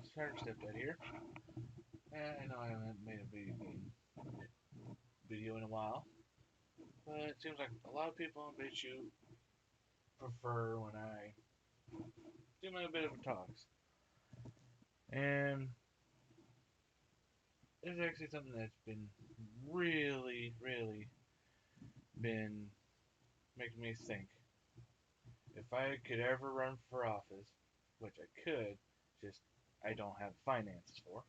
Stepdad here. I know I haven't made a video in a while, but it seems like a lot of people on BitChute prefer when I do my bit of a talks. And it's actually something that's been really been making me think. If I could ever run for office, which I could, just I don't have finances for,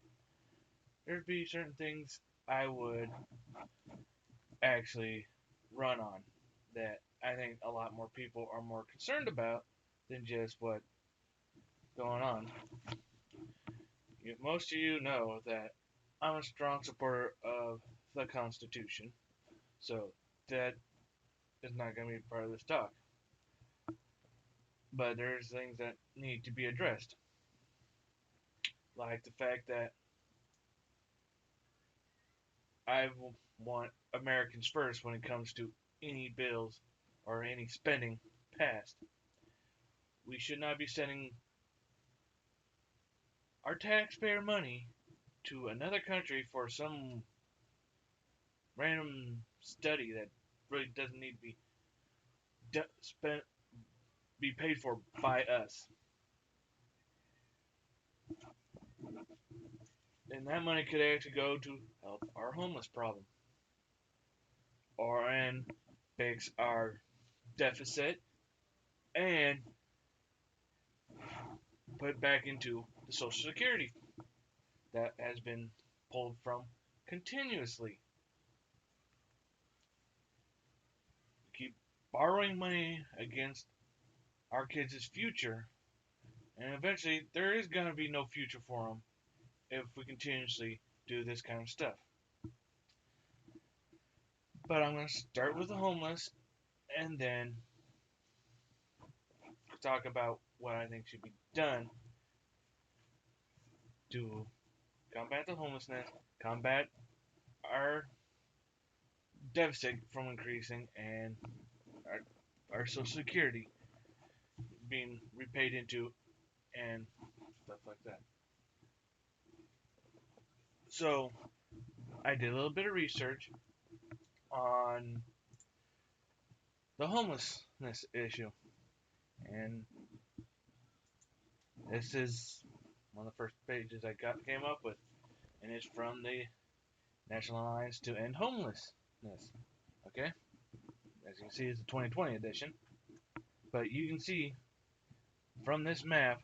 there'd be certain things I would actually run on that I think a lot more people are more concerned about than just what's going on. Most of you know that I'm a strong supporter of the Constitution, so that is not going to be part of this talk. But there's things that need to be addressed, like the fact that I want Americans first when it comes to any bills or any spending passed. We should not be sending our taxpayer money to another country for some random study that really doesn't need to be spent be paid for by us. And that money could actually go to help our homeless problem or and fix our deficit and put back into the Social Security that has been pulled from continuously. We keep borrowing money against our kids' future, and eventually there is going to be no future for them if we continuously do this kind of stuff. But I'm going to start with the homeless and then talk about what I think should be done to combat the homelessness, combat our deficit from increasing, and our Social Security being repaid into, and stuff like that. So, I did a little bit of research on the homelessness issue, and this is one of the first pages I came up with, and it's from the National Alliance to End Homelessness. Okay, as you can see, it's the 2020 edition, but you can see from this map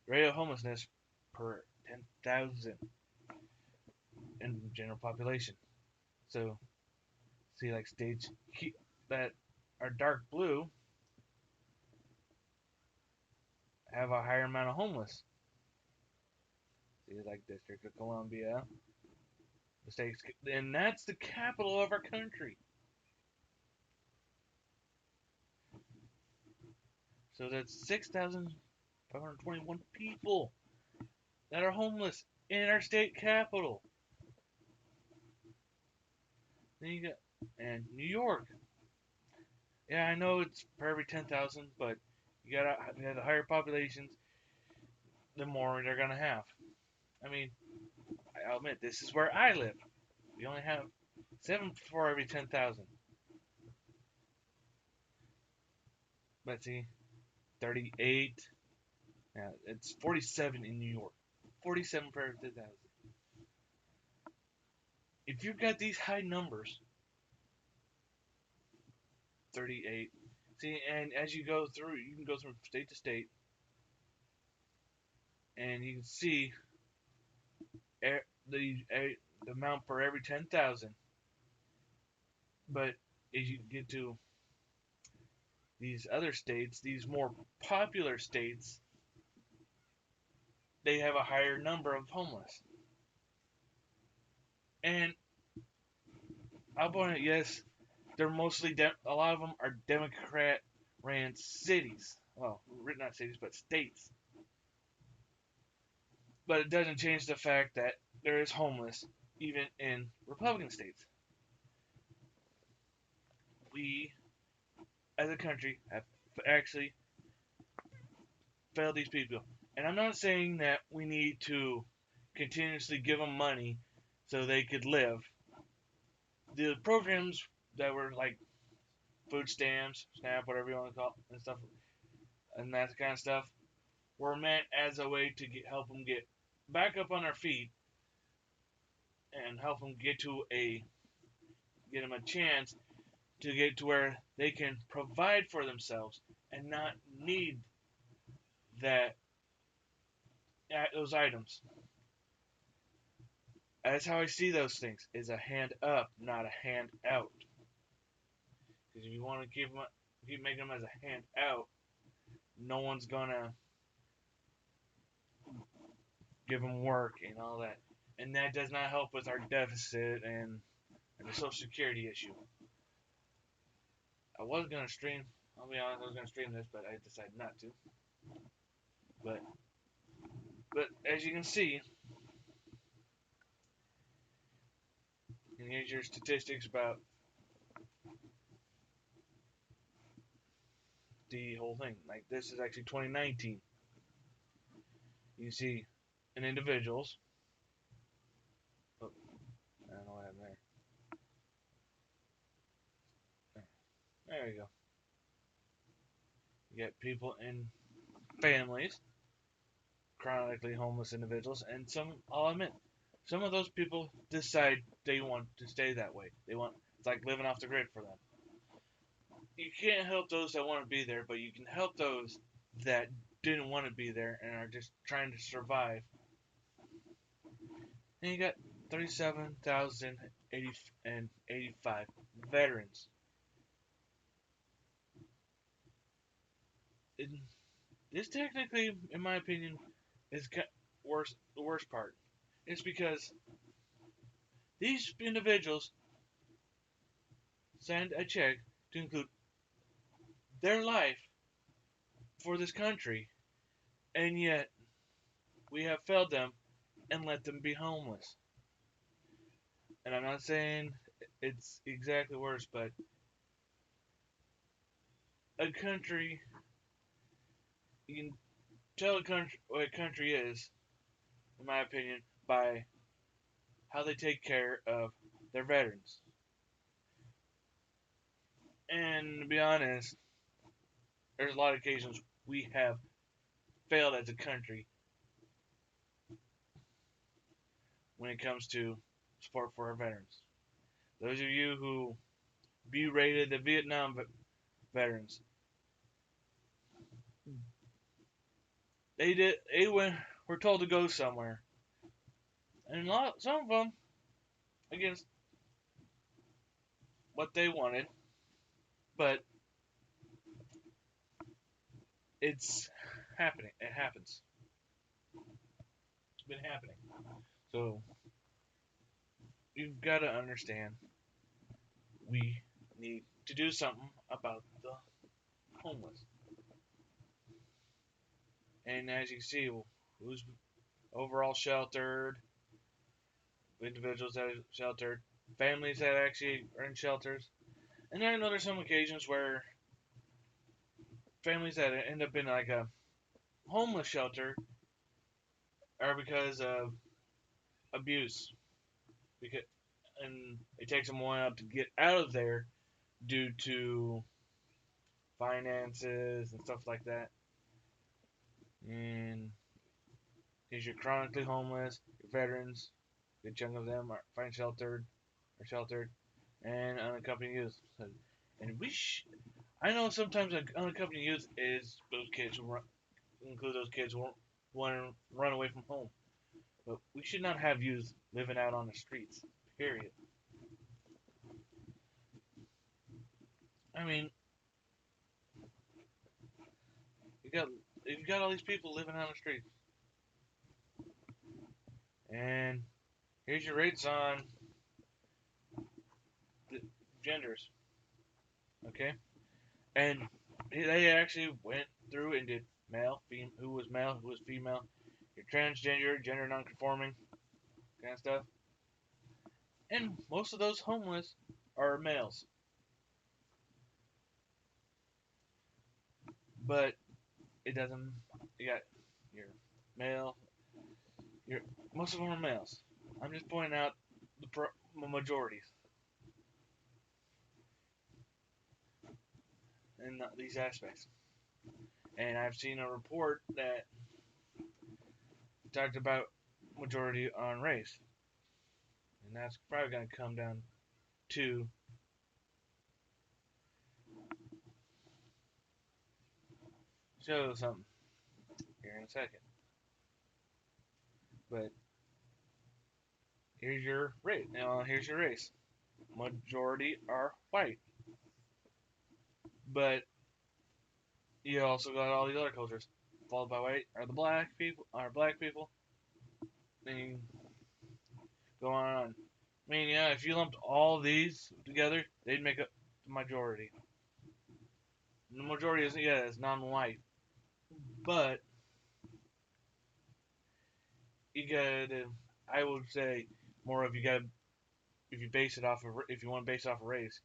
rate of homelessness per 10,000 in the general population. So, see, like states that are dark blue have a higher amount of homeless. See, like District of Columbia, the states, and that's the capital of our country. So that's 6,521 people that are homeless in our state capital. Then you got and New York. Yeah, I know it's per every 10,000, but you got the higher populations, the more they're gonna have. I mean, I'll admit this is where I live. We only have 7 for every 10,000. Let's see, 38. Yeah, it's 47 in New York. 47 per every 10,000. If you've got these high numbers, 38. See, and as you go through, you can go from state to state, and you can see the amount per every 10,000. But as you get to these other states, these more popular states, they have a higher number of homeless. And I'll point out, yes, they're mostly a lot of them are Democrat-ran cities. Well, not cities, but states. But it doesn't change the fact that there is homeless even in Republican states. We, as a country, have actually failed these people. And I'm not saying that we need to continuously give them money so they could live. The programs that were like food stamps, SNAP, whatever you want to call it, and stuff, and that kind of stuff, were meant as a way to help them get back up on their feet and help them get them a chance to get to where they can provide for themselves and not need that those items. That's how I see those things: is a hand up, not a hand out. Because if you want to keep making them as a hand out, no one's gonna give them work and all that, and that does not help with our deficit and the Social Security issue. I was gonna stream. I'll be honest, I was gonna stream this, but I decided not to. But as you can see, and here's your statistics about the whole thing. Like this is actually 2019. You see, in individuals. Oh, I don't know what happened there. There you go. You get people in families, chronically homeless individuals, and I'll admit, some of those people decide they want to stay that way. It's like living off the grid for them. You can't help those that want to be there, but you can help those that didn't want to be there and are just trying to survive. And you got 37,085 veterans. And this technically, in my opinion, is the worst part. It's because these individuals signed a check to include their life for this country, and yet we have failed them and let them be homeless. And I'm not saying it's exactly worse, but a country, you can tell a country what a country is, in my opinion, by how they take care of their veterans. And to be honest, there's a lot of occasions we have failed as a country when it comes to support for our veterans. Those of you who berated the Vietnam veterans, they were told to go somewhere, and some of them against what they wanted, but it's happening. It happens. It's been happening. So you've got to understand we need to do something about the homeless. And as you can see, who's overall sheltered, individuals that are sheltered, families that actually are in shelters. And then I know there's some occasions where families that end up in like a homeless shelter are because of abuse. Because and it takes them a while to get out of there due to finances and stuff like that. And because you're chronically homeless, you're veterans, a good chunk of them are find sheltered, and unaccompanied youth. And I know sometimes unaccompanied youth is those kids who include those kids who want to run away from home. But we should not have youth living out on the streets. Period. I mean, you got you've got all these people living on the streets, and here's your rates on the genders. Okay, and they actually went through and did who was male, who was female, your transgender, gender nonconforming, kind of stuff. And most of those homeless are males. But it doesn't. You got your male. You're, most of them are males. I'm just pointing out the majorities in these aspects. And I've seen a report that talked about majority on race, and that's probably going to come down to show something here in a second. But here's your race. Now here's your race. Majority are white, but you also got all these other cultures, followed by white are the black people. Then you go on. I mean, yeah, if you lumped all these together, they'd make up the majority. The majority is, yeah, it's non-white, but you gotta, I would say, more of you gotta, if you base it off of, if you want to base it off of race,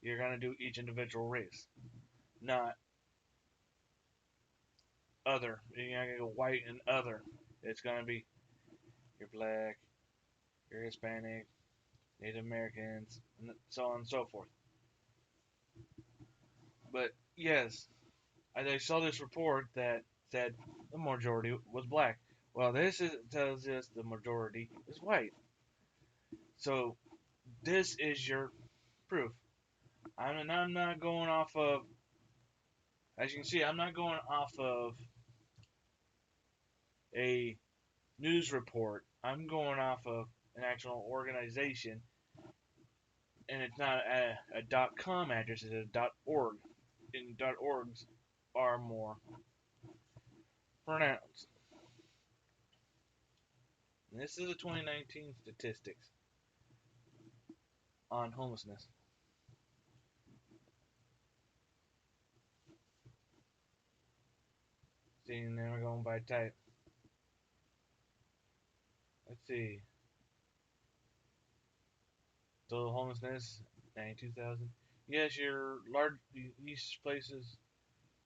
you're gonna do each individual race, not other. You're not gonna go white and other. It's gonna be you're black, you're Hispanic, Native Americans, and so on and so forth. But yes, I saw this report that said the majority was black. Well, tells us the majority is white. So this is your proof. I'm not going off of, as you can see, I'm not going off of a news report. I'm going off of an actual organization, and it's not a .com address, it's a .org. And .orgs are more pronounced. And this is the 2019 statistics on homelessness. See, and then we're going by type. Let's see. Total homelessness, 92,000. Yes, your large these places,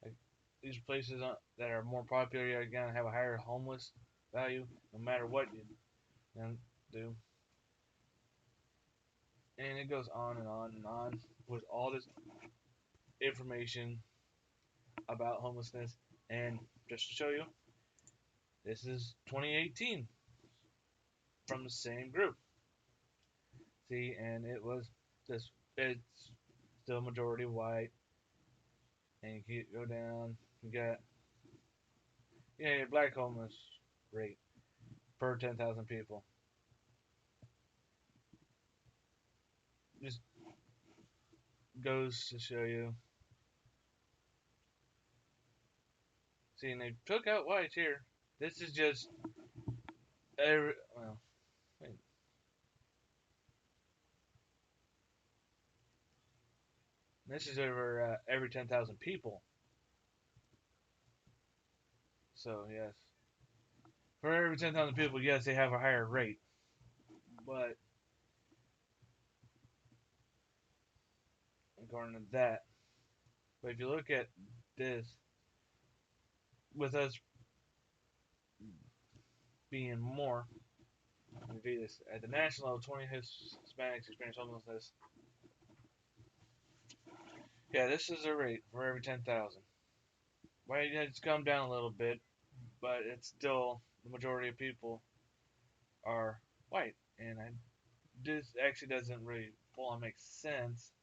like these places that are more popular, you're gonna have a higher homeless value, no matter what you do. And it goes on and on and on with all this information about homelessness. And just to show you, this is 2018 from the same group. See, and it was this. It's still majority white, and you go down. You got your black homeless rate per 10,000 people. Just goes to show you. See, and they took out whites here. This is just well, wait. This is over every 10,000 people. So yes, for every 10,000 people, yes, they have a higher rate. But according to that, but if you look at this, with us being more, let me read this. At the national level, 20 Hispanics experience homelessness. Yeah, this is a rate for every 10,000. Well, it's come down a little bit, but it's still the majority of people are white, and this actually doesn't really full on make sense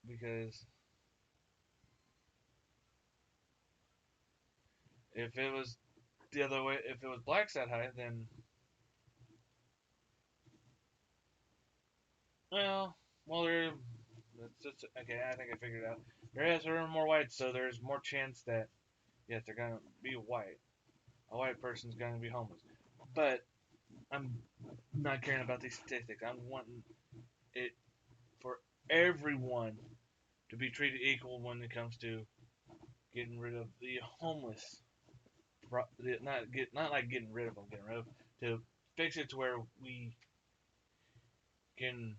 because if it was the other way, if it was blacks that high, then well, well, that's just okay. I think I figured it out. There are more whites, so there's more chance that yes, they're gonna be white. A white person's gonna be homeless. But I'm not caring about these statistics. I'm wanting it for everyone to be treated equal when it comes to getting rid of the homeless. Not like getting rid of to fix it to where we can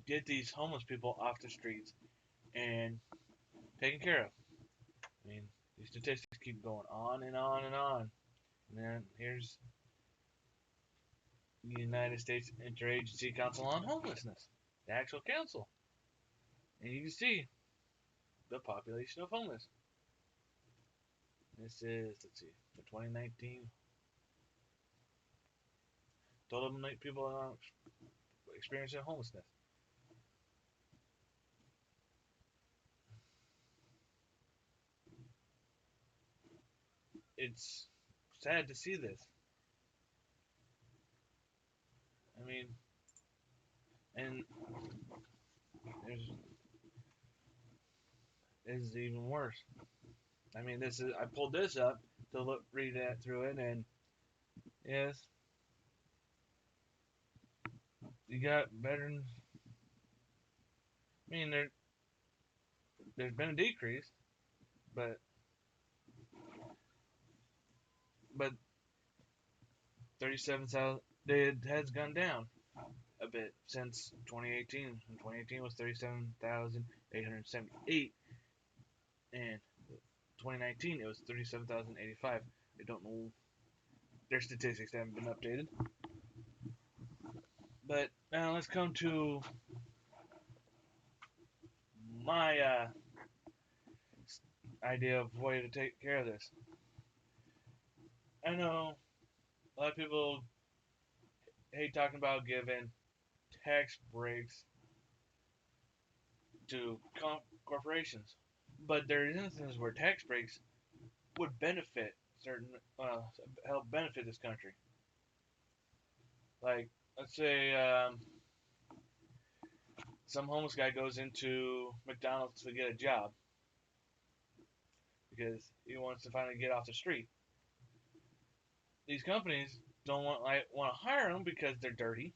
get these homeless people off the streets and taken care of. I mean, These statistics keep going on and on and on. And then here's the United States Interagency Council on Homelessness, the actual council. And you can see the population of homeless. This is, let's see, for 2019, total people experiencing homelessness. It's sad to see this. I mean, and there's even worse. I mean, this is I pulled this up to read that through it, and yes, you got veterans. I mean, there's been a decrease, but 37,000 it has gone down a bit since 2018. And 2018 was 37,878, and 2019 it was 37,085. I don't know, their statistics haven't been updated. But now let's come to my idea of way to take care of this. I know a lot of people hate talking about giving tax breaks to corporations, but there are instances where tax breaks would benefit certain, help benefit this country. Like, let's say some homeless guy goes into McDonald's to get a job because he wants to finally get off the street. These companies don't want to hire him because they're dirty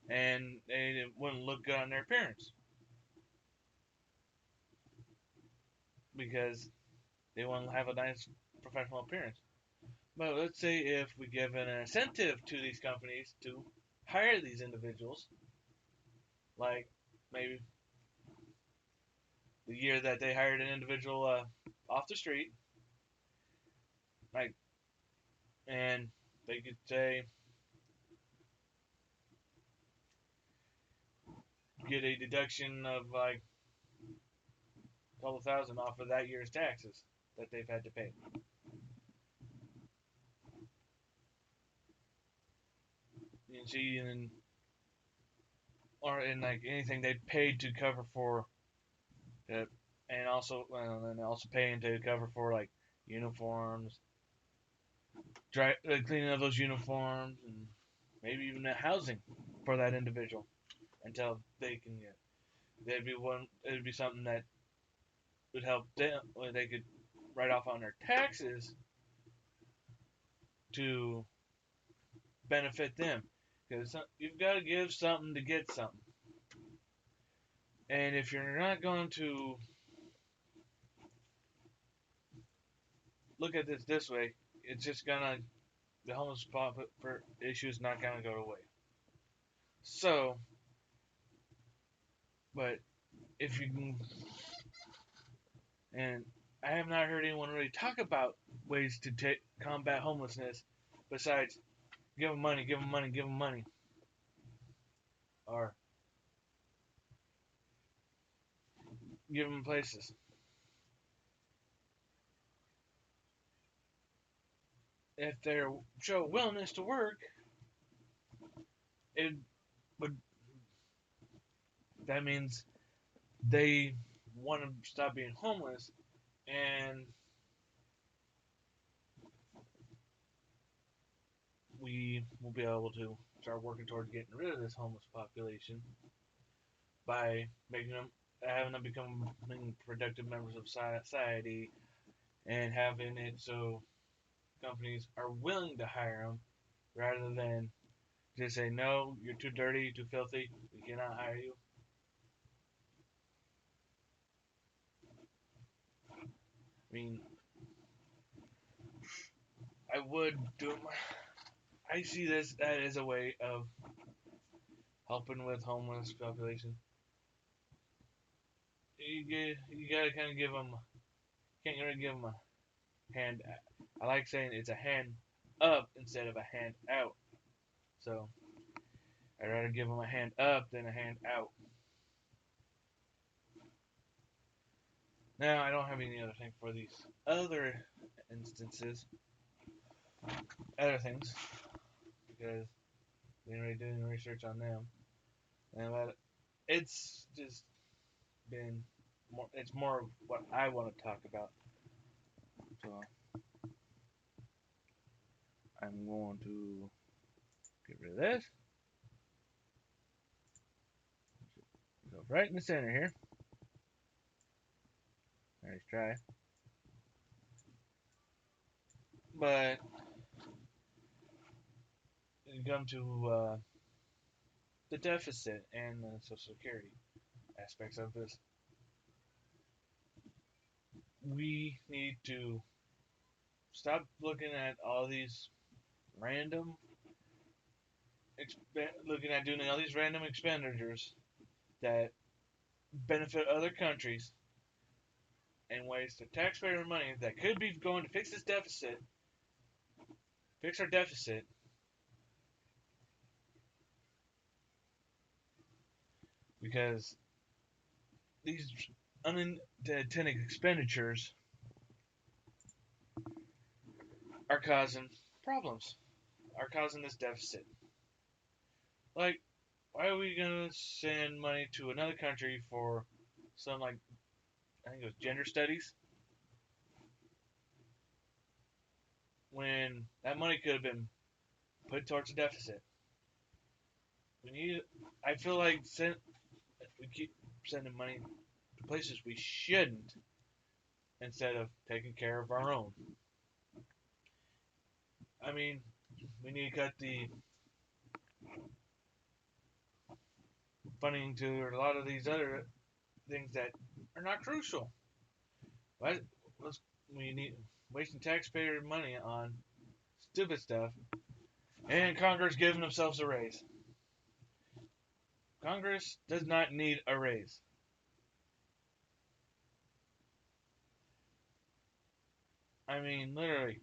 and they wouldn't look good on their appearance because they want to have a nice professional appearance. But let's say if we give an incentive to these companies to hire these individuals, like maybe the year that they hired an individual off the street, like, and they could say get a deduction of like a couple thousand off of that year's taxes that they've had to pay. You see, and or in like anything they paid to cover for, and also paying to cover for like uniforms, cleaning of those uniforms, and maybe even the housing for that individual until they can get. That'd be one. It'd be something that would help them. Or they could write off on their taxes to benefit them, because you've got to give something to get something. And if you're not going to look at this way, it's just gonna the homeless issue is not gonna go away. So, but if you can, and I have not heard anyone really talk about ways to combat homelessness besides give them money, give them money, give them money, or give them places. If they show willingness to work, it would that means they want to stop being homeless, and we will be able to start working towards getting rid of this homeless population by making them having them become productive members of society and having it so companies are willing to hire them rather than just say no, you're too dirty, too filthy, we cannot hire you. I mean, I would do it. I see this as a way of helping with homeless population. you gotta kind of give them, can't really give them a hand. I like saying it's a hand up instead of a hand out. So I'd rather give them a hand up than a hand out. Now I don't have any other thing for these other instances, other things, because we didn't really do any research on them. And but it's just been more. It's more of what I want to talk about. So I'm going to get rid of this. Go right in the center here. Nice try. But you come to the deficit and the Social Security aspects of this. We need to stop looking at all these random, looking at doing all these random expenditures that benefit other countries and waste the taxpayer money that could be going to fix this deficit, fix our deficit, because these unintended expenditures are causing problems, are causing this deficit. Like, why are we gonna send money to another country for some, like, I think it was gender studies, when that money could have been put towards a deficit? We need. I feel like we keep sending money to places we shouldn't instead of taking care of our own. I mean, we need to cut the funding to a lot of these other things that are not crucial. Why, we need wasting taxpayer money on stupid stuff, and Congress giving themselves a raise. Congress does not need a raise. I mean, literally,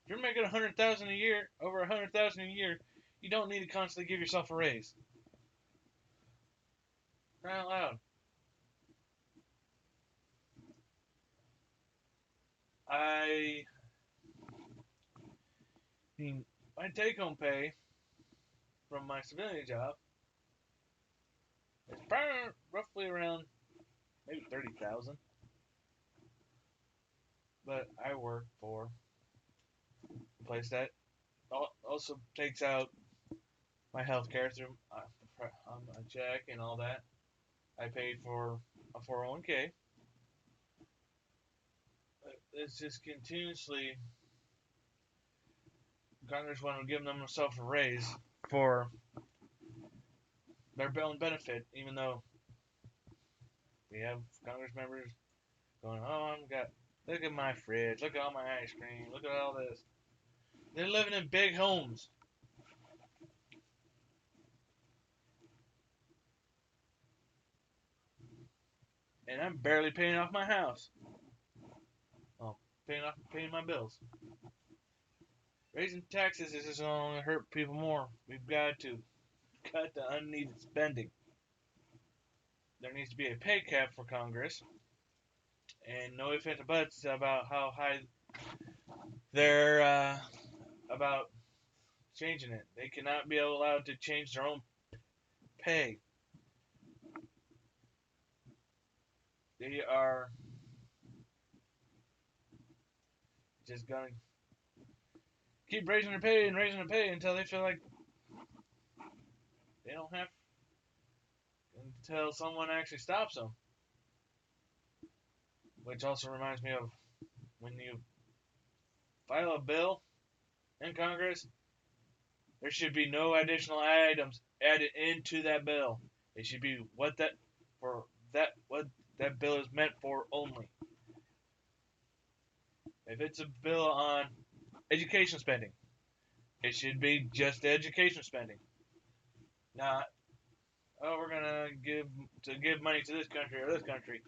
if you're making 100,000 a year, over 100,000 a year, you don't need to constantly give yourself a raise. Crying out loud. I mean, my take-home pay from my civilian job is probably roughly around maybe 30,000. But I work for a place that also takes out my health care through on a check and all that. I paid for a 401k. It's just continuously Congress wanted to give themselves a raise for their own benefit, even though we have Congress members going, "Oh, I'm got look at my fridge, look at all my ice cream, look at all this." They're living in big homes, and I'm barely paying off my house. Oh, paying my bills. Raising taxes is just going to hurt people more. We've got to cut the unneeded spending. There needs to be a pay cap for Congress, and no ifs ands or buts about how high they're about changing it. They cannot be allowed to change their own pay. They are just gonna keep raising their pay until they feel like they don't have, until someone actually stops them. Which also reminds me of when you file a bill in Congress, there should be no additional items added into that bill. It should be what that bill is meant for only. If it's a bill on education spending, it should be just education spending. Not, oh, we're gonna give to give money to this country or this country,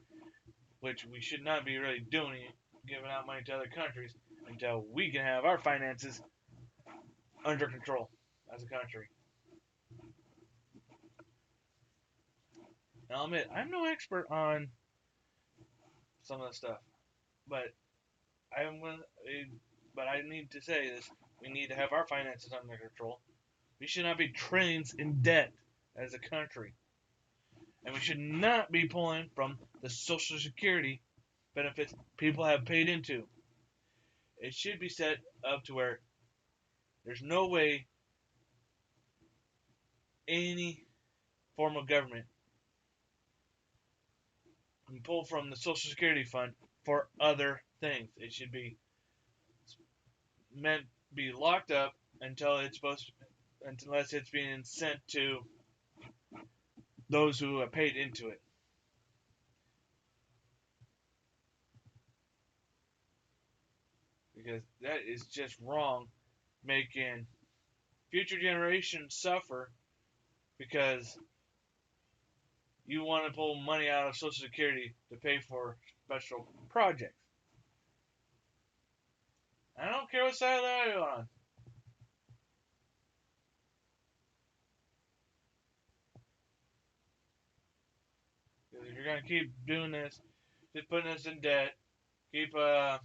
which we should not be really doing, giving out money to other countries until we can have our finances under control as a country. And I'll admit, I'm no expert on some of the stuff, but I'm gonna, but I need to say this: we need to have our finances under control. We should not be trillions in debt as a country, and we should not be pulling from the Social Security benefits people have paid into. It should be set up to where there's no way any form of government can pull from the Social Security fund for other things. It should be meant be locked up until it's supposed to, unless it's being sent to those who have paid into it. Because that is just wrong, making future generations suffer because you want to pull money out of Social Security to pay for special projects. I don't care what side of the aisle you're on. If you're gonna keep doing this, just putting us in debt, keep putting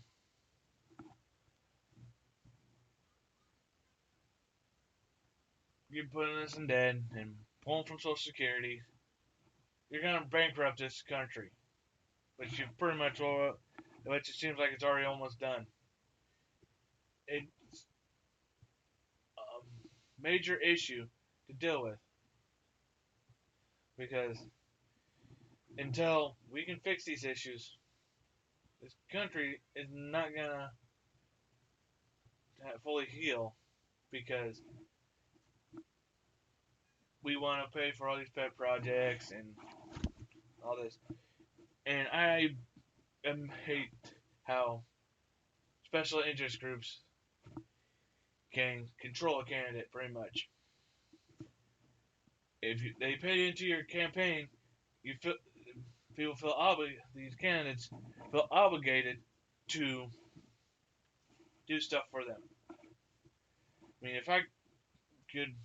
us in debt and pulling from Social Security, you're gonna bankrupt this country, which you pretty much which it seems like it's already almost done. It's a major issue to deal with because until we can fix these issues, this country is not gonna fully heal because we want to pay for all these pet projects and all this. And I hate how special interest groups can control a candidate pretty much. If they pay into your campaign, you feel people feel obligated. These candidates feel obligated to do stuff for them. I mean, if I could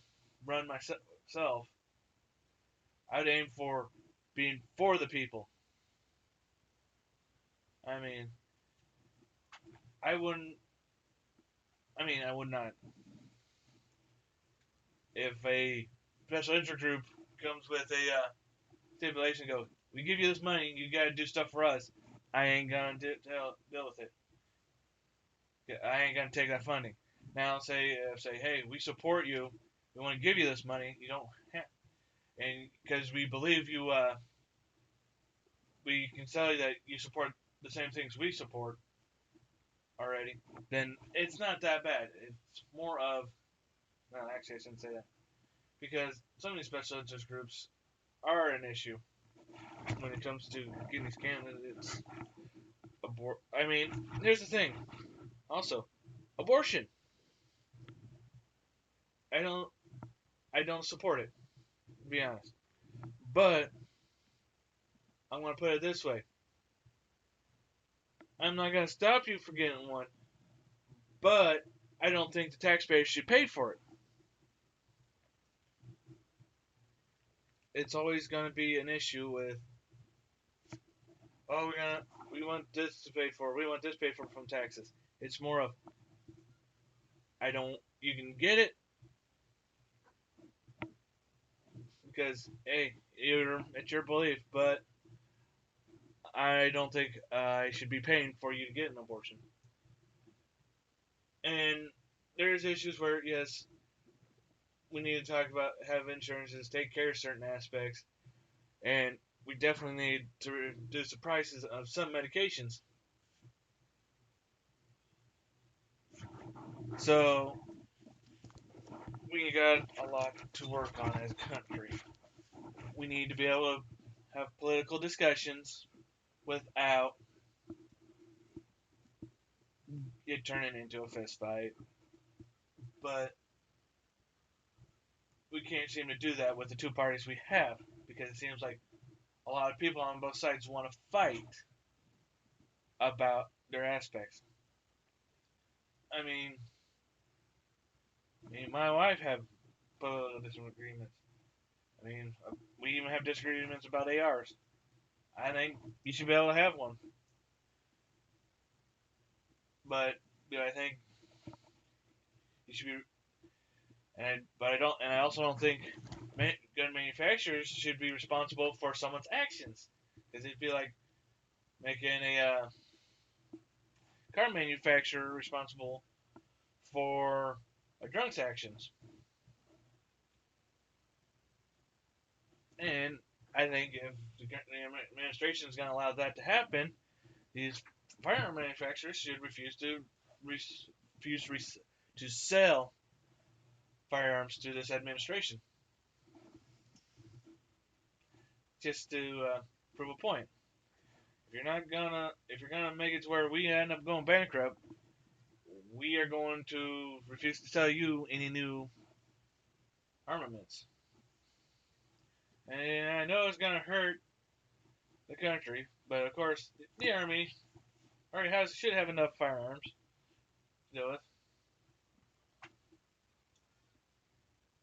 run myself, I'd aim for being for the people. I mean, I wouldn't. I mean, I would not. If a special interest group comes with a stipulation, go, we give you this money, you gotta do stuff for us. I ain't gonna deal with it. I ain't gonna take that funding. Now say, hey, we support you. We want to give you this money. You don't have, and because we believe you, we can tell you that you support the same things we support already. Then it's not that bad. It's more of, no, actually, I shouldn't say that because some of these special interest groups are an issue when it comes to getting these candidates. I mean, here's the thing. Also, abortion. I don't. I don't support it. To be honest, but I'm gonna put it this way. I'm not gonna stop you from getting one, but I don't think the taxpayers should pay for it. It's always gonna be an issue with, oh, we want this to pay for, we want this paid for from taxes. It's more of, I don't. You can get it because hey, it's your belief, but I don't think I should be paying for you to get an abortion. And there's issues where yes, we need to talk about have insurances, take care of certain aspects, and we definitely need to reduce the prices of some medications. So we got a lot to work on as a country. We need to be able to have political discussions without it turning into a fist fight. But we can't seem to do that with the two parties we have because it seems like a lot of people on both sides want to fight about their aspects. I mean, me and my wife have political disagreements. I mean, we even have disagreements about ARs. I think you should be able to have one, but do I think you should be? But I don't, and I also don't think gun manufacturers should be responsible for someone's actions, because it'd be like making a car manufacturer responsible for a drunk's actions. And I think if the administration is going to allow that to happen, these firearm manufacturers should refuse to sell firearms to this administration, just to prove a point. If you're gonna make it to where we end up going bankrupt, we are going to refuse to sell you any new armaments. And I know it's gonna hurt the country, but of course the army already should have enough firearms to deal with.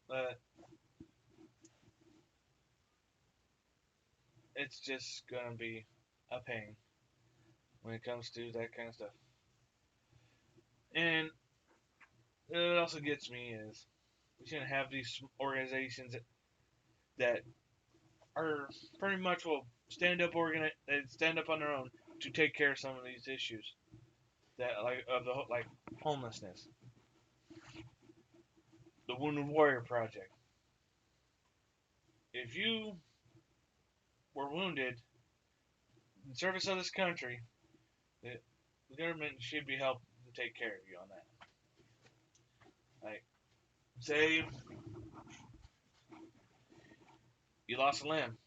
But it's just gonna be a pain when it comes to that kind of stuff. And what also gets me is we shouldn't have these organizations that are pretty much will stand up on their own to take care of some of these issues that like homelessness, the Wounded Warrior Project. If you were wounded in service of this country, the government should be helping to take care of you on that. Like, say you lost a limb,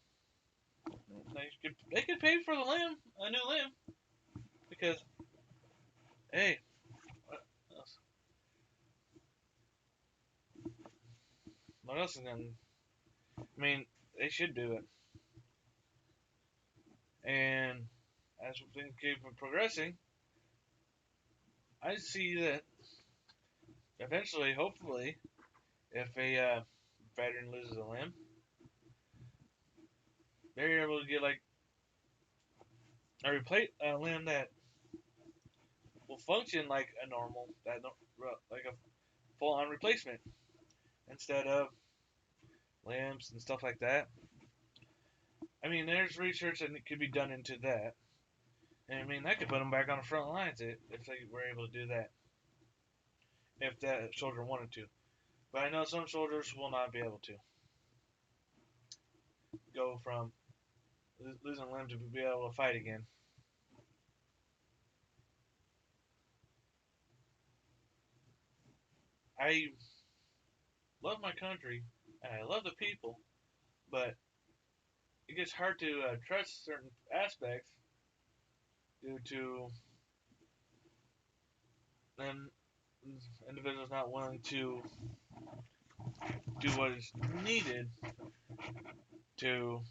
they could pay for a new limb, because hey, what else? What else is gonna? I mean, they should do it. And as things keep progressing, I see that eventually, hopefully, if a veteran loses a limb, they're able to get like a limb that will function like a normal, like a full-on replacement, instead of limbs and stuff like that. I mean, there's research that could be done into that, and I mean that could put them back on the front lines if they were able to do that, if that soldier wanted to. But I know some soldiers will not be able to go from losing a limb to be able to fight again. I love my country and I love the people, but it gets hard to trust certain aspects due to them individuals not willing to do what is needed to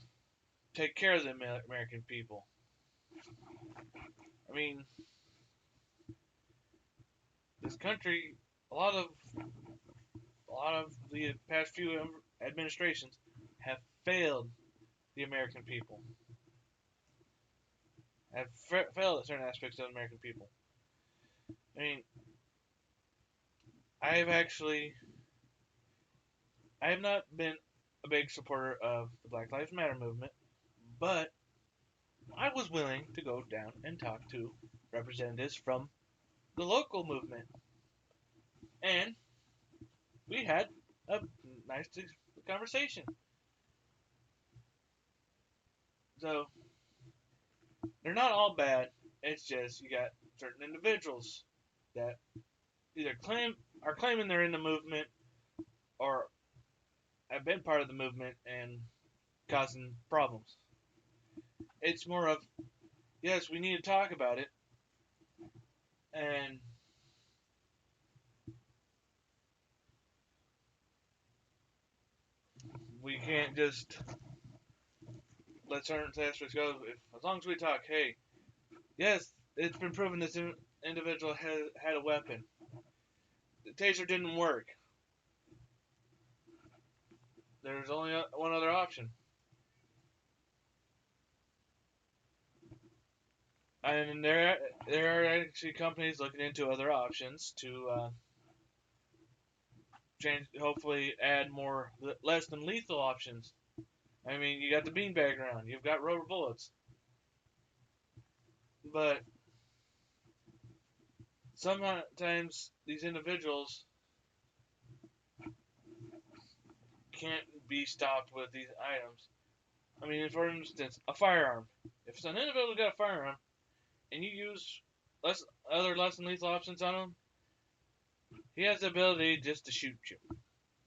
take care of the American people. I mean, this country, a lot of the past few administrations have failed the American people, have failed at certain aspects of the American people. I mean, I have actually, I have not been a big supporter of the Black Lives Matter movement, but I was willing to go down and talk to representatives from the local movement, and we had a nice conversation. So they're not all bad. It's just you got certain individuals that either are claiming they're in the movement or have been part of the movement and causing problems. It's more of, yes, we need to talk about it, and we can't just let certain aspects go. As long as we talk, hey, yes, it's been proven this individual had a weapon. The taser didn't work. There's only one other option. And there are actually companies looking into other options to change, hopefully add more less than lethal options. I mean, you got the beanbag round, you've got rubber bullets, but sometimes these individuals can't be stopped with these items. I mean, for instance, a firearm. If an individual got a firearm and you use less than lethal options on him, he has the ability just to shoot you.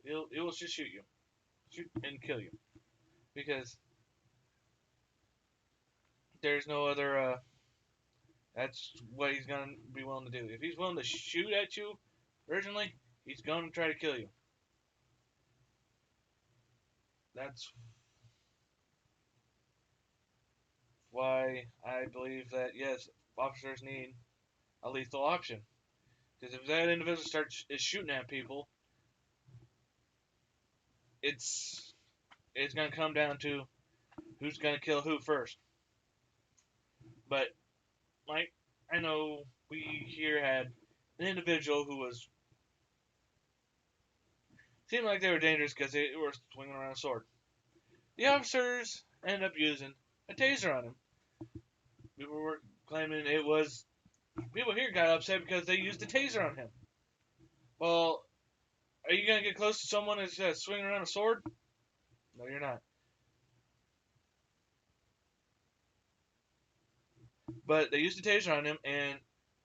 He will just shoot and kill you because there's no other. That's what he's gonna be willing to do. If he's willing to shoot at you originally, he's gonna try to kill you. That's why I believe that yes, officers need a lethal option. Because if that individual starts is shooting at people, it's it's gonna come down to who's gonna kill who first. But like I know we here had an individual who was seemed like they were dangerous because they were swinging around a sword. The officers ended up using a taser on him. People were claiming it was people here got upset because they used a taser on him. Well, are you gonna get close to someone that's swinging around a sword? No, you're not. But they used a taser on him, and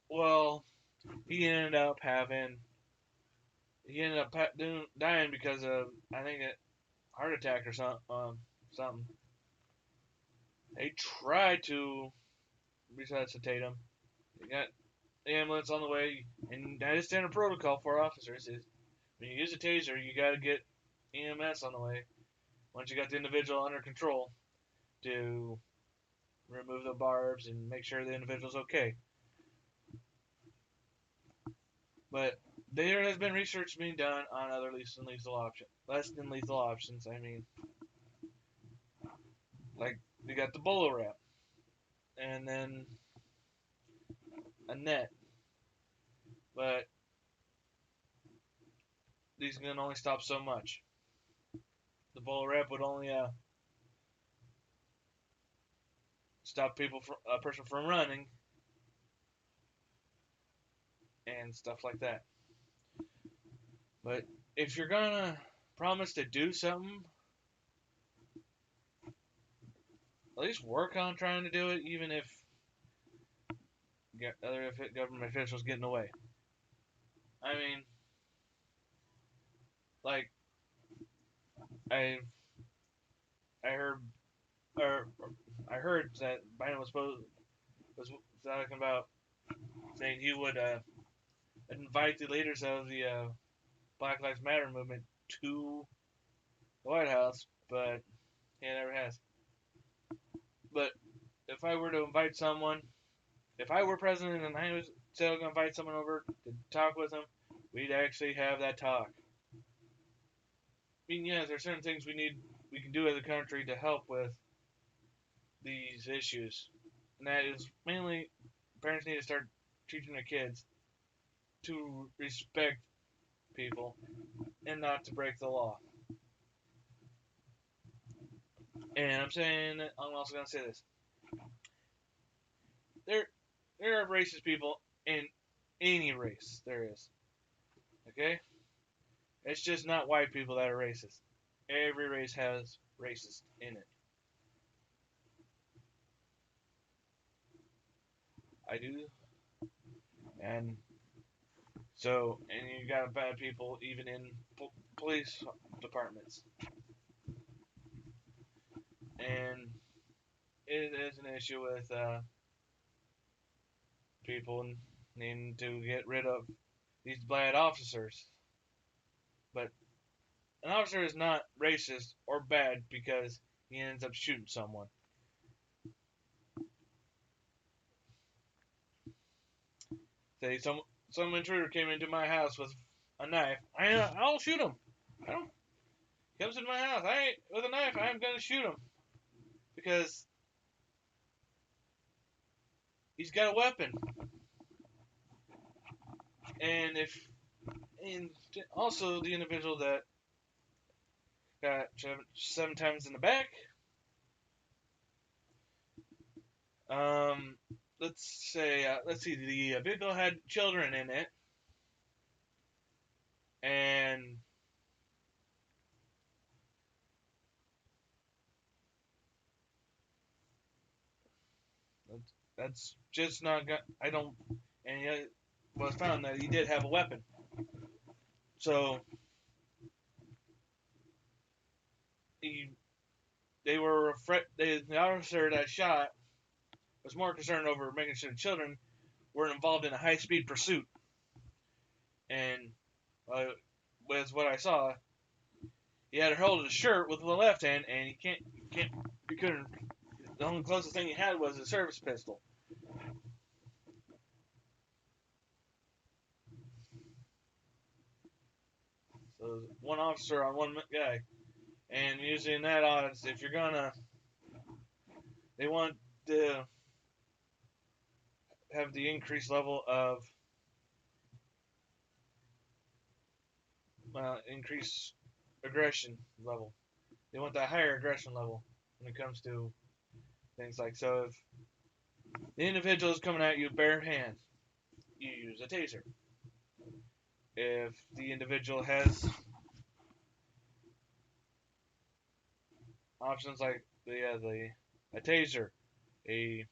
well, he ended up having he ended up dying because of I think a heart attack or something. They tried to resuscitate him. They got the ambulance on the way, and that is standard protocol for officers. Is when you use a taser, you got to get EMS on the way. Once you got the individual under control, to remove the barbs and make sure the individual's okay. But there has been research being done on other less than lethal options. I mean, like we got the bolo wrap, and then a net. But these can only stop so much. The bolo wrap would only stop a person from running and stuff like that. But if you're gonna promise to do something, at least work on trying to do it, even if other government officials get in the way. I mean, like I I heard or I heard that Biden was talking about saying he would invite the leaders of the Black Lives Matter movement to the White House, but he never has. But if I were to invite someone, if I were president and I was still going to invite someone over to talk with them, we'd actually have that talk. I mean, yes, there's certain things we can do as a country to help with these issues, and that is mainly parents need to start teaching their kids to respect people and not to break the law. And I'm also gonna say this: there there are racist people in any race there is. Okay, it's just not white people that are racist. Every race has racist in it. I do, and and you got bad people even in police departments, and it is an issue with people needing to get rid of these bad officers. But an officer is not racist or bad because he ends up shooting someone. Say some intruder came into my house with a knife. I'll shoot him. I don't. Comes into my house. I ain't with a knife. I'm gonna shoot him because he's got a weapon. And and also the individual that got seven times in the back. Um, let's see, the vehicle had children in it, and that's just not. I don't. And it was found that he did have a weapon. So he, they were afraid. The officer that shot was more concerned over making sure the children were involved in a high-speed pursuit. And with what I saw, he had a hold of the shirt with the left hand, and he couldn't. The only closest thing he had was a service pistol. So one officer on one guy, and usually in that odds, if you're gonna, they want to have the increased level of increased aggression level. They want that higher aggression level when it comes to things like so. If the individual is coming at you bare hands, you use a taser. If the individual has options like a taser, a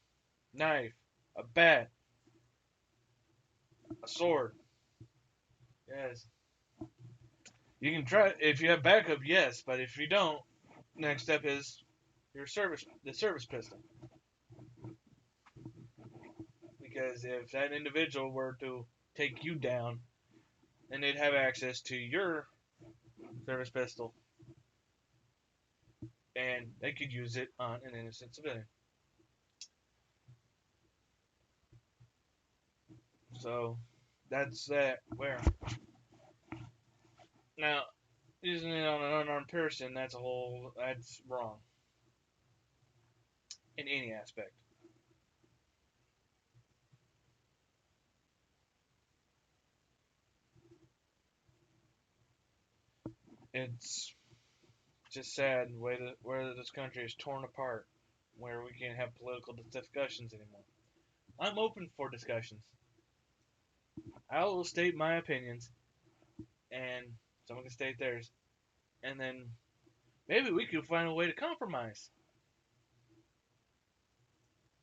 knife, a bat, a sword, yes, you can try if you have backup, yes, but if you don't, next step is the service pistol. Because if that individual were to take you down, then they'd have access to your service pistol, and they could use it on an innocent civilian. So that's that. Where now using it on an unarmed person, that's wrong in any aspect. It's just sad where this country is torn apart, where we can't have political discussions anymore. I'm open for discussions. I will state my opinions, and someone can state theirs, and then maybe we could find a way to compromise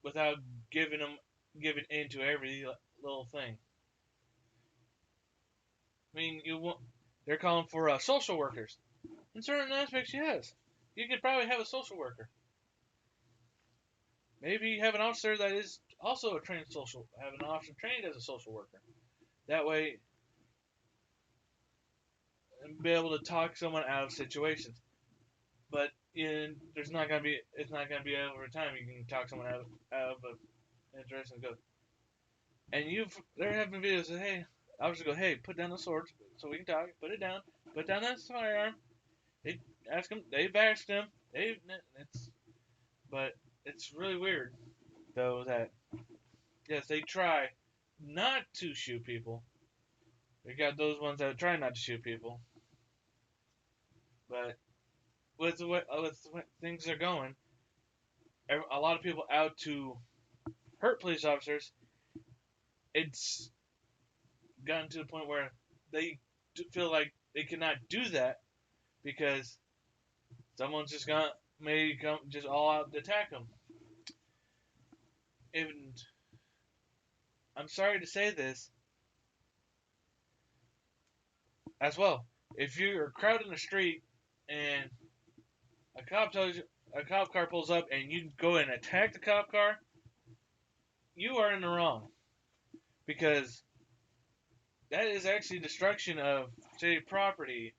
without giving into every little thing. I mean, they're calling for social workers. In certain aspects, yes, you could probably have a social worker. Maybe have an officer that is also have an officer trained as a social worker. That way, be able to talk someone out of situations. But there's not gonna be it's not gonna be over time. You can talk someone out of a interesting go. And they're having videos that hey, I was just go hey, put down the swords so we can talk. Put it down. Put down that firearm. They ask him. They've asked him. It's but it's really weird though that yes they try not to shoot people. They got those ones that try not to shoot people. But with the way things are going, a lot of people out to hurt police officers. It's gotten to the point where they feel like they cannot do that because someone's just gonna maybe come just all out to attack them. And I'm sorry to say this as well. If you're crowded in the street and a cop car pulls up and you go and attack the cop car, you are in the wrong because that is actually destruction of city property.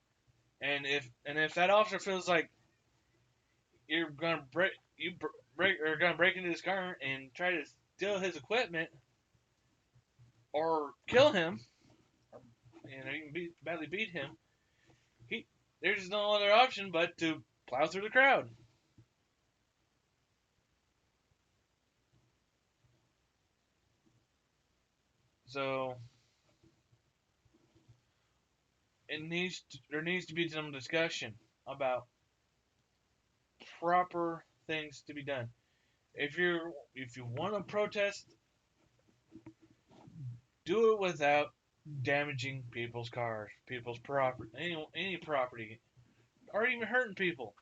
And if that officer feels like you're gonna break or gonna break into his car and try to steal his equipment, or kill him, even badly beat him, he there's no other option but to plow through the crowd. So there needs to be some discussion about proper things to be done. If you want to protest, do it without damaging people's cars, people's property, any property, or even hurting people.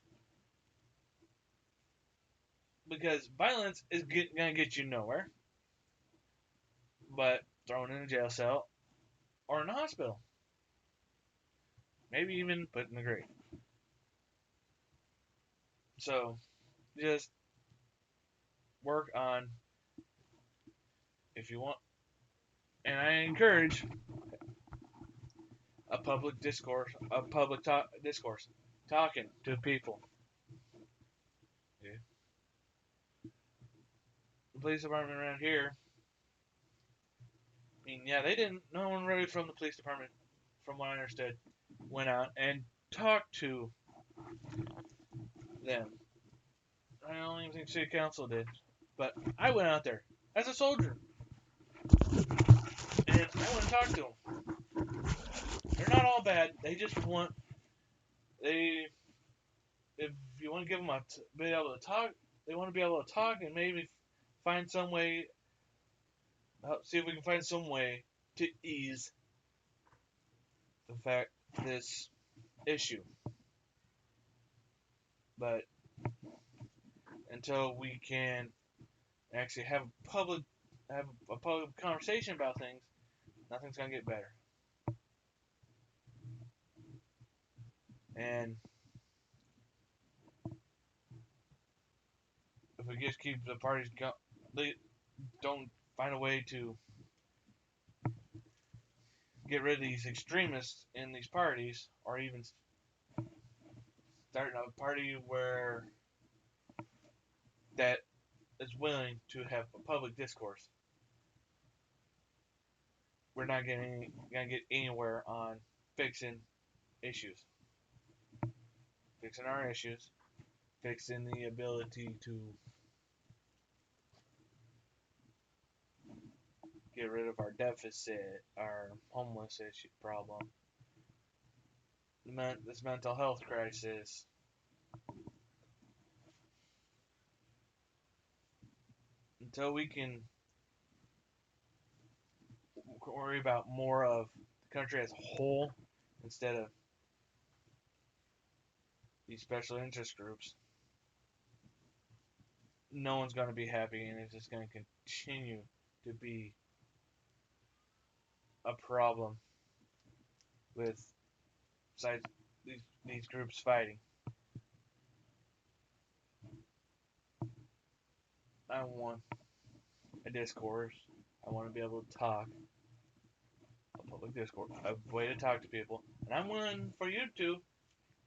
Because violence is gonna get you nowhere, but thrown in a jail cell or in a hospital, maybe even put in the grave. So just work on if you want, and I encourage a public discourse, discourse, talking to people. Yeah. The police department around here, I mean, yeah, they didn't. No one really from the police department, from what I understood, went out and talked to them. I don't even think city council did, but I went out there as a soldier, and I went and talked to them. They're not all bad. They just want they if you want to give them be able to talk, they want to be able to talk and maybe find some way. See if we can find some way to ease the fact this issue. But until we can actually have a public conversation about things, nothing's gonna get better. And if we just keep the parties they don't find a way to get rid of these extremists in these parties, or even starting a party where that is willing to have a public discourse, we're not gonna get anywhere on fixing issues, fixing our issues, fixing the ability to get rid of our deficit, our homeless issue problem, this mental health crisis. Until we can worry about more of the country as a whole instead of these special interest groups, no one's going to be happy, and it's just going to continue to be a problem with sides, these groups fighting. I want a discourse. I want to be able to talk, a public discourse, a way to talk to people, and I'm willing for you to.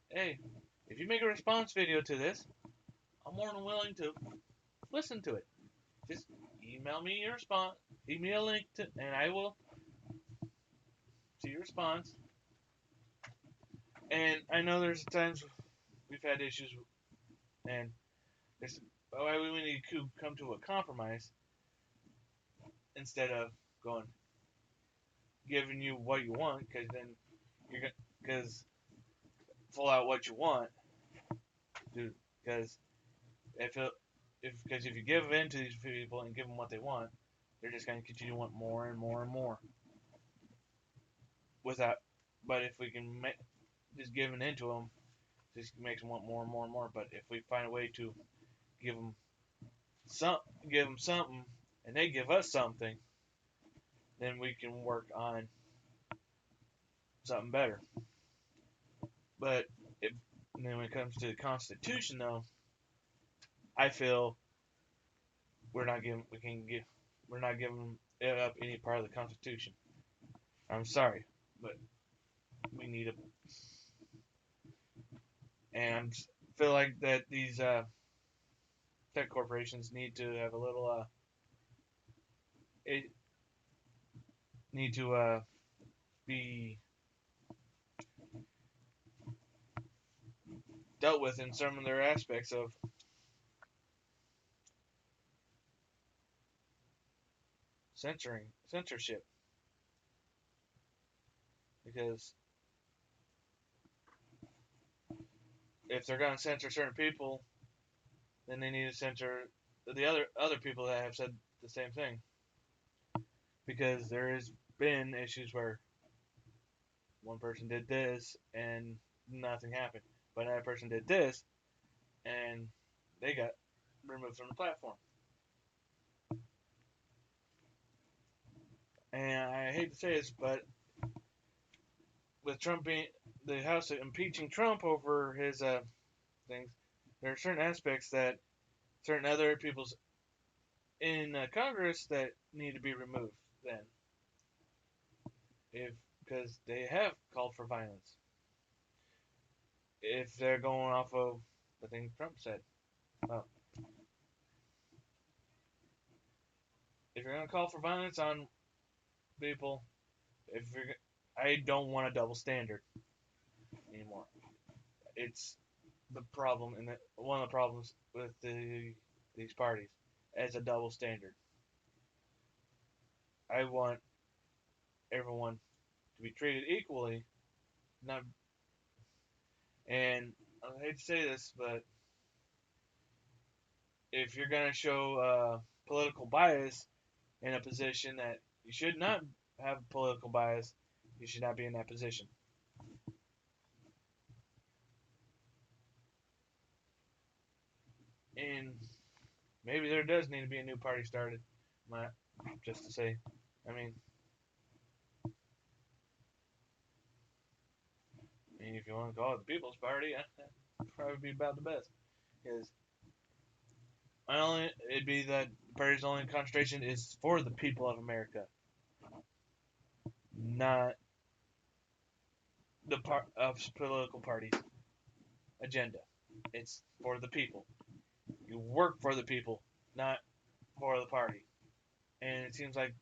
Hey, if you make a response video to this, I'm more than willing to listen to it. Just email me your response, email a link to, and I will see your response. And I know there's times we've had issues, and there's why we need to come to a compromise instead of going giving you what you want, because then you're gonna because full out what you want, dude. Because if you give in to these people and give them what they want, they're just gonna continue to want more and more and more. Without, but if we can just giving into them, just makes them want more and more and more. But if we find a way to give them give them something, and they give us something, then we can work on something better. But then when it comes to the Constitution, though, I feel we're not giving it up any part of the Constitution. I'm sorry, but we need it, and I feel like that these tech corporations need to have a little need to be dealt with in some of their aspects of censorship, because if they're going to censor certain people, then they need to censor the other people that have said the same thing, because there has been issues where one person did this and nothing happened, but another person did this and they got removed from the platform. And I hate to say this, but with Trump being the House impeaching Trump over his things, there are certain aspects that certain other people's in Congress that need to be removed. Then, if because they have called for violence, if they're going off of the thing Trump said, well, if you're gonna call for violence on people, if you're, I don't want a double standard anymore. It's the problem, and one of the problems with these parties as a double standard. I want everyone to be treated equally, not. And I hate to say this, but if you're gonna show political bias in a position that you should not have political bias, you should not be in that position. And maybe there does need to be a new party started. Just to say, I mean, if you want to call it the People's Party, that'd probably be about the best. Because it'd be that the party's only concentration is for the people of America, not the part of political parties agenda. It's for the people. You work for the people, not for the party. And it seems like,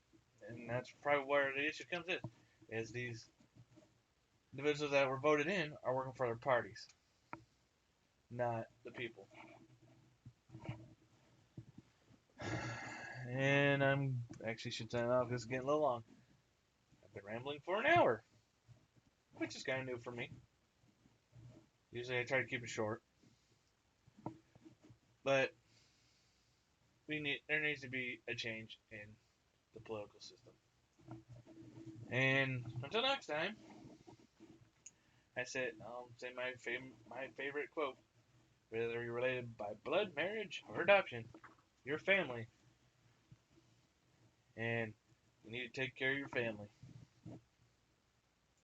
and that's probably where the issue comes in, is these individuals that were voted in are working for their parties, not the people. And I'm actually should sign off because it's getting a little long. I've been rambling for an hour, which is kind of new for me. Usually I try to keep it short, but there needs to be a change in the political system. And until next time, I'll say my favorite quote, whether you're related by blood, marriage, or adoption, your family, and you need to take care of your family.